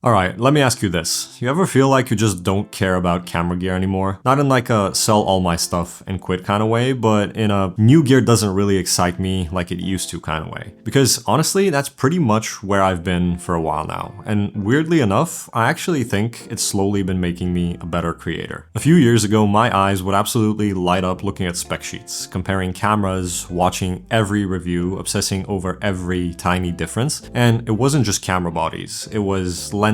Alright, let me ask you this. You ever feel like you just don't care about camera gear anymore? Not in like a sell all my stuff and quit kind of way, but in a new gear doesn't really excite me like it used to kind of way. Because honestly, that's pretty much where I've been for a while now. And weirdly enough, I actually think it's slowly been making me a better creator. A few years ago, my eyes would absolutely light up looking at spec sheets, comparing cameras, watching every review, obsessing over every tiny difference. And it wasn't just camera bodies, it was lenses,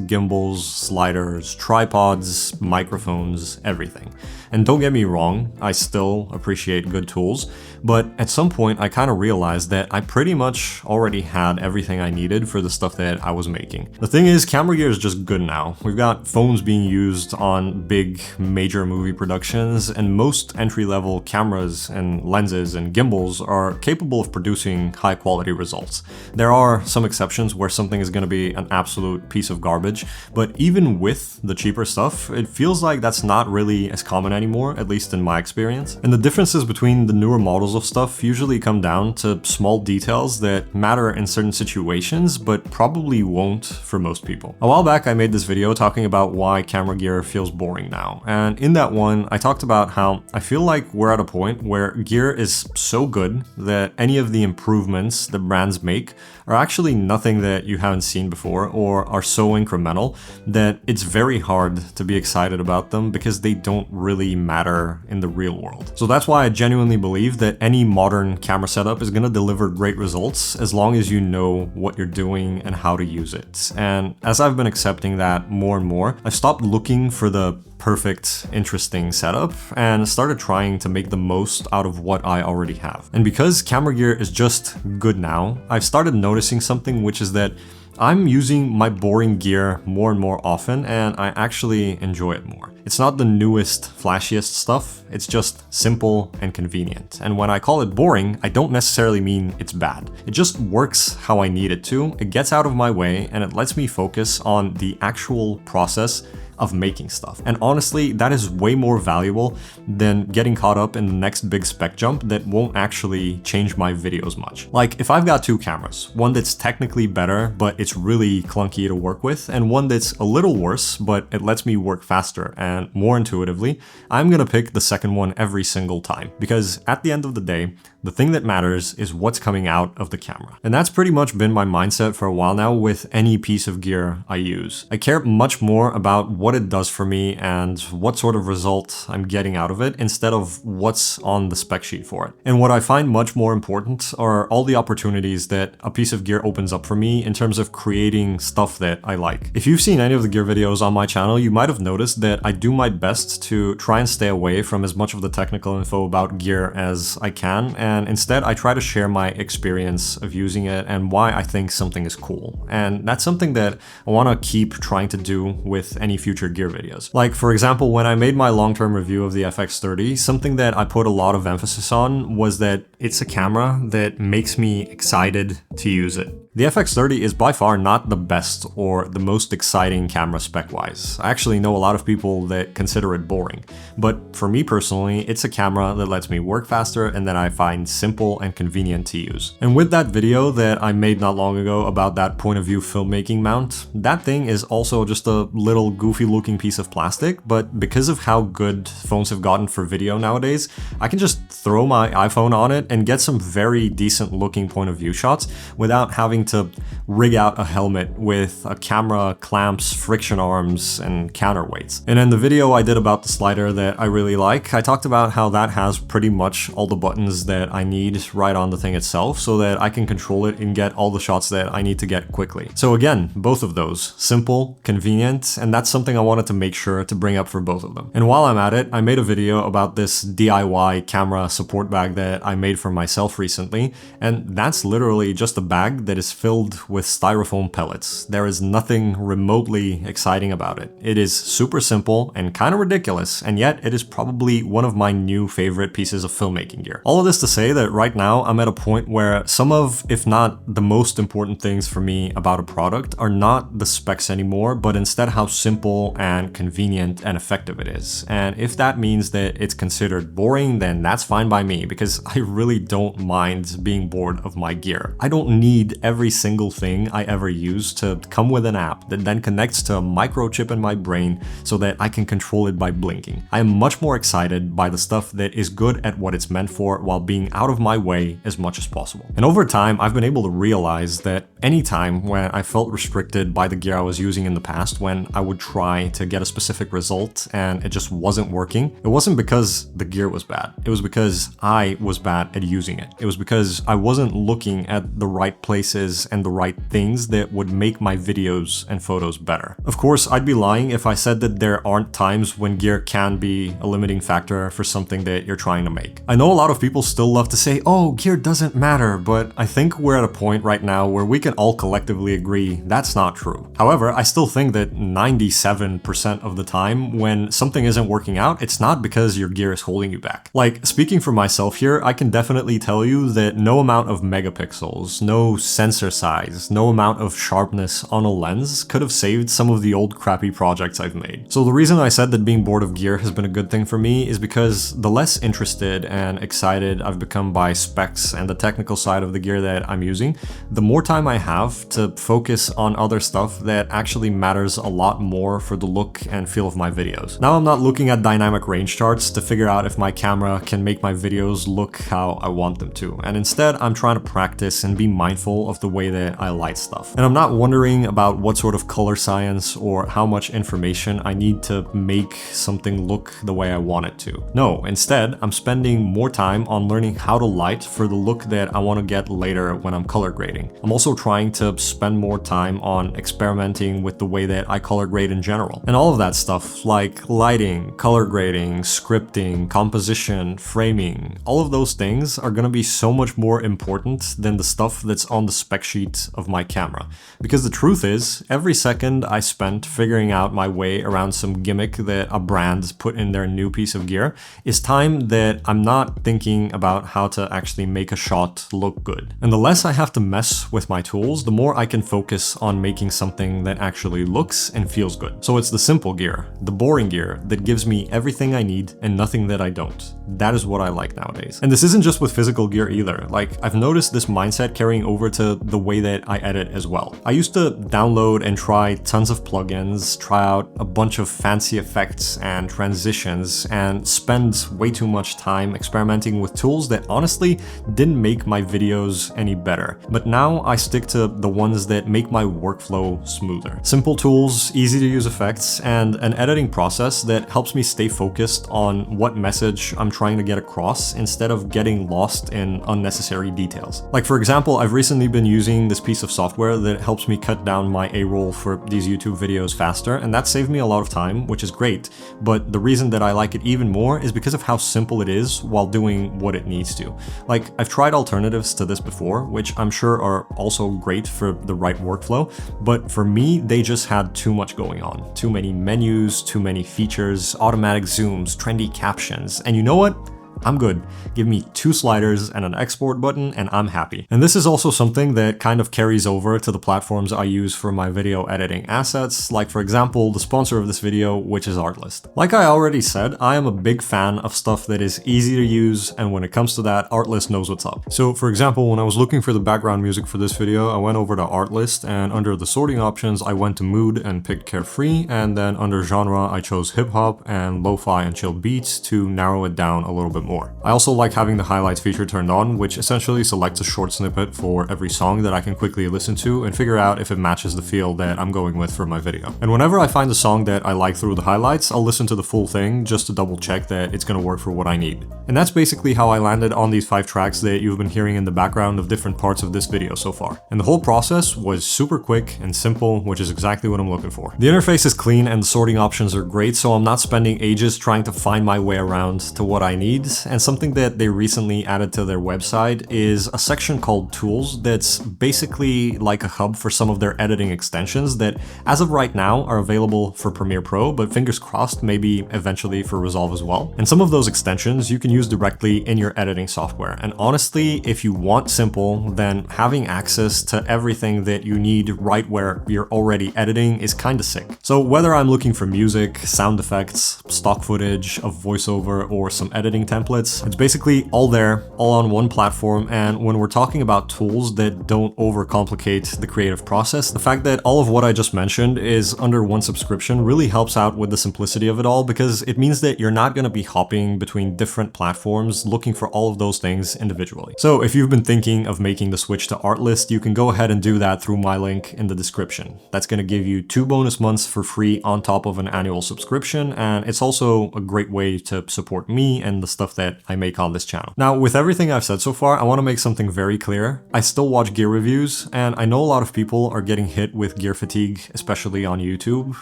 gimbals, sliders, tripods, microphones, everything. And don't get me wrong, I still appreciate good tools, but at some point I kind of realized that I pretty much already had everything I needed for the stuff that I was making. The thing is, camera gear is just good now. We've got phones being used on big major movie productions, and most entry-level cameras and lenses and gimbals are capable of producing high quality results. There are some exceptions where something is going to be an absolute piece of garbage, but even with the cheaper stuff, it feels like that's not really as common anymore, at least in my experience. And the differences between the newer models of stuff usually come down to small details that matter in certain situations, but probably won't for most people. A while back, I made this video talking about why camera gear feels boring now. And in that one, I talked about how I feel like we're at a point where gear is so good that any of the improvements that brands make are actually nothing that you haven't seen before or are so incremental that it's very hard to be excited about them because they don't really matter in the real world. So that's why I genuinely believe that any modern camera setup is going to deliver great results as long as you know what you're doing and how to use it. And as I've been accepting that more and more, I've stopped looking for the perfect, interesting setup and started trying to make the most out of what I already have. And because camera gear is just good now, I've started noticing something, which is that I'm using my boring gear more and more often, and I actually enjoy it more. It's not the newest, flashiest stuff, it's just simple and convenient. And when I call it boring, I don't necessarily mean it's bad. It just works how I need it to, it gets out of my way, and it lets me focus on the actual process of making stuff. And honestly, that is way more valuable than getting caught up in the next big spec jump that won't actually change my videos much. Like, if I've got two cameras, one that's technically better, but it's really clunky to work with, and one that's a little worse, but it lets me work faster and more intuitively, I'm gonna pick the second one every single time. Because at the end of the day, the thing that matters is what's coming out of the camera. And that's pretty much been my mindset for a while now with any piece of gear I use. I care much more about what it does for me and what sort of result I'm getting out of it instead of what's on the spec sheet for it. And what I find much more important are all the opportunities that a piece of gear opens up for me in terms of creating stuff that I like. If you've seen any of the gear videos on my channel, you might have noticed that I do my best to try and stay away from as much of the technical info about gear as I can, and instead I try to share my experience of using it and why I think something is cool. And that's something that I want to keep trying to do with any future gear videos. Like, for example, when I made my long-term review of the FX30, something that I put a lot of emphasis on was that it's a camera that makes me excited to use it. The FX30 is by far not the best or the most exciting camera spec-wise. I actually know a lot of people that consider it boring, but for me personally, it's a camera that lets me work faster and that I find simple and convenient to use. And with that video that I made not long ago about that point of view filmmaking mount, that thing is also just a little goofy looking piece of plastic, but because of how good phones have gotten for video nowadays, I can just throw my iPhone on it and get some very decent looking point of view shots without having to rig out a helmet with a camera, clamps, friction arms, and counterweights. And in the video I did about the slider that I really like, I talked about how that has pretty much all the buttons that I need right on the thing itself so that I can control it and get all the shots that I need to get quickly. So again, both of those, simple, convenient, and that's something I wanted to make sure to bring up for both of them. And while I'm at it, I made a video about this DIY camera support bag that I made for myself recently, and that's literally just a bag that is filled with styrofoam pellets. There is nothing remotely exciting about it. It is super simple and kind of ridiculous, and yet it is probably one of my new favorite pieces of filmmaking gear. All of this to say that right now I'm at a point where some of, if not the most important things for me about a product are not the specs anymore, but instead how simple and convenient and effective it is. And if that means that it's considered boring, then that's fine by me, because I really really don't mind being bored of my gear. I don't need every single thing I ever use to come with an app that then connects to a microchip in my brain so that I can control it by blinking. I am much more excited by the stuff that is good at what it's meant for while being out of my way as much as possible. And over time, I've been able to realize that anytime when I felt restricted by the gear I was using in the past, when I would try to get a specific result and it just wasn't working, it wasn't because the gear was bad. It was because I was bad at using it. It was because I wasn't looking at the right places and the right things that would make my videos and photos better. Of course, I'd be lying if I said that there aren't times when gear can be a limiting factor for something that you're trying to make. I know a lot of people still love to say, oh, gear doesn't matter, but I think we're at a point right now where we can all collectively agree that's not true. However, I still think that 97% of the time when something isn't working out, it's not because your gear is holding you back. Like, speaking for myself here, I can definitely tell you that no amount of megapixels, no sensor size, no amount of sharpness on a lens could have saved some of the old crappy projects I've made. So the reason I said that being bored of gear has been a good thing for me is because the less interested and excited I've become by specs and the technical side of the gear that I'm using, the more time I have to focus on other stuff that actually matters a lot more for the look and feel of my videos. Now I'm not looking at dynamic range charts to figure out if my camera can make my videos look how I want them to, and instead I'm trying to practice and be mindful of the way that I light stuff. And I'm not wondering about what sort of color science or how much information I need to make something look the way I want it to. No, instead I'm spending more time on learning how to light for the look that I want to get later when I'm color grading. I'm also trying to spend more time on experimenting with the way that I color grade in general. And all of that stuff like lighting, color grading, scripting, composition, framing, all of those things are gonna be so much more important than the stuff that's on the spec sheet of my camera. Because the truth is, every second I spent figuring out my way around some gimmick that a brand put in their new piece of gear is time that I'm not thinking about how to actually make a shot look good. And the less I have to mess with my tools, the more I can focus on making something that actually looks and feels good. So it's the simple gear, the boring gear, that gives me everything I need and nothing that I don't. That is what I like nowadays. And this isn't just with physical gear either. Like, I've noticed this mindset carrying over to the way that I edit as well. I used to download and try tons of plugins, try out a bunch of fancy effects and transitions, and spend way too much time experimenting with tools that honestly didn't make my videos any better. But now I stick to the ones that make my workflow smoother. Simple tools, easy to use effects, and an editing process that helps me stay focused on what message I'm trying to get across instead of getting lost in unnecessary details. Like, for example, I've recently been using this piece of software that helps me cut down my A-roll for these YouTube videos faster, and that saved me a lot of time, which is great. But the reason that I like it even more is because of how simple it is while doing what it needs to. Like, I've tried alternatives to this before, which I'm sure are also great for the right workflow, but for me, they just had too much going on. Too many menus, too many features, automatic zooms, trendy captions, and you know what? I'm good. Give me 2 sliders and an export button and I'm happy. And this is also something that kind of carries over to the platforms I use for my video editing assets, like for example, the sponsor of this video, which is Artlist. Like I already said, I am a big fan of stuff that is easy to use, and when it comes to that, Artlist knows what's up. So for example, when I was looking for the background music for this video, I went over to Artlist, and under the sorting options, I went to mood and picked carefree, and then under genre, I chose hip hop and lo-fi and chill beats to narrow it down a little bit more. I also like having the highlights feature turned on, which essentially selects a short snippet for every song that I can quickly listen to and figure out if it matches the feel that I'm going with for my video. And whenever I find a song that I like through the highlights, I'll listen to the full thing just to double check that it's gonna work for what I need. And that's basically how I landed on these 5 tracks that you've been hearing in the background of different parts of this video so far. And the whole process was super quick and simple, which is exactly what I'm looking for. The interface is clean and the sorting options are great, so I'm not spending ages trying to find my way around to what I need. And something that they recently added to their website is a section called Tools that's basically like a hub for some of their editing extensions that, as of right now, are available for Premiere Pro, but fingers crossed, maybe eventually for Resolve as well. And some of those extensions you can use directly in your editing software. And honestly, if you want simple, then having access to everything that you need right where you're already editing is kind of sick. So whether I'm looking for music, sound effects, stock footage, a voiceover, or some editing templates, templates. It's basically all there, all on one platform, and when we're talking about tools that don't overcomplicate the creative process, the fact that all of what I just mentioned is under one subscription really helps out with the simplicity of it all, because it means that you're not going to be hopping between different platforms looking for all of those things individually. So if you've been thinking of making the switch to Artlist, you can go ahead and do that through my link in the description. That's going to give you 2 bonus months for free on top of an annual subscription, and it's also a great way to support me and the stuff that I make on this channel. Now, with everything I've said so far, I want to make something very clear. I still watch gear reviews, and I know a lot of people are getting hit with gear fatigue, especially on YouTube,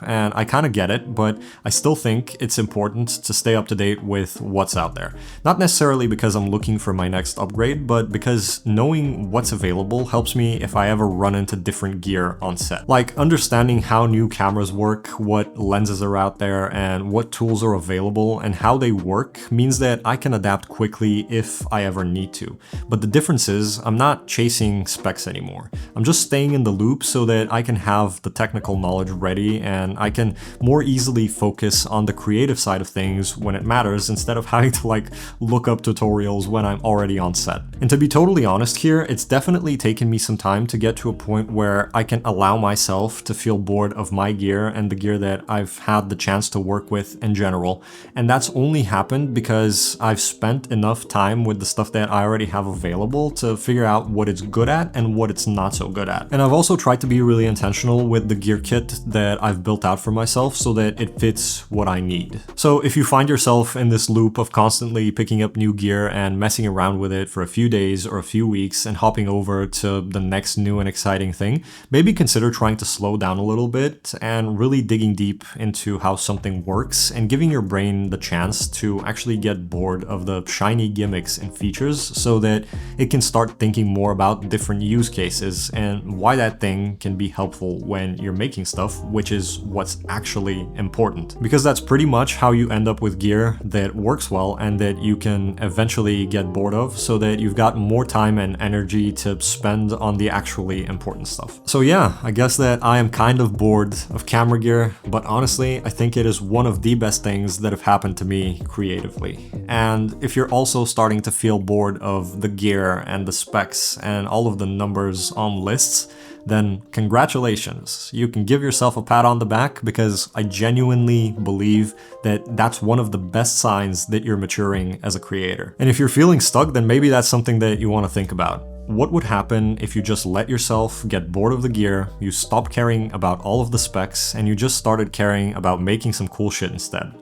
and I kind of get it, but I still think it's important to stay up to date with what's out there. Not necessarily because I'm looking for my next upgrade, but because knowing what's available helps me if I ever run into different gear on set. Like understanding how new cameras work, what lenses are out there, and what tools are available, and how they work means that I can adapt quickly if I ever need to. But the difference is I'm not chasing specs anymore. I'm just staying in the loop so that I can have the technical knowledge ready and I can more easily focus on the creative side of things when it matters, instead of having to like look up tutorials when I'm already on set. And to be totally honest here, it's definitely taken me some time to get to a point where I can allow myself to feel bored of my gear and the gear that I've had the chance to work with in general. And that's only happened because I've spent enough time with the stuff that I already have available to figure out what it's good at and what it's not so good at. And I've also tried to be really intentional with the gear kit that I've built out for myself so that it fits what I need. So if you find yourself in this loop of constantly picking up new gear and messing around with it for a few days or a few weeks and hopping over to the next new and exciting thing, maybe consider trying to slow down a little bit and really digging deep into how something works and giving your brain the chance to actually get bored of the shiny gimmicks and features so that it can start thinking more about different use cases and why that thing can be helpful when you're making stuff, which is what's actually important. Because that's pretty much how you end up with gear that works well and that you can eventually get bored of, so that you've got more time and energy to spend on the actually important stuff. So yeah, I guess that I am kind of bored of camera gear, but honestly, I think it is one of the best things that have happened to me creatively. And if you're also starting to feel bored of the gear and the specs and all of the numbers on lists, then congratulations. You can give yourself a pat on the back, because I genuinely believe that that's one of the best signs that you're maturing as a creator. And if you're feeling stuck, then maybe that's something that you want to think about. What would happen if you just let yourself get bored of the gear, you stopped caring about all of the specs, and you just started caring about making some cool shit instead?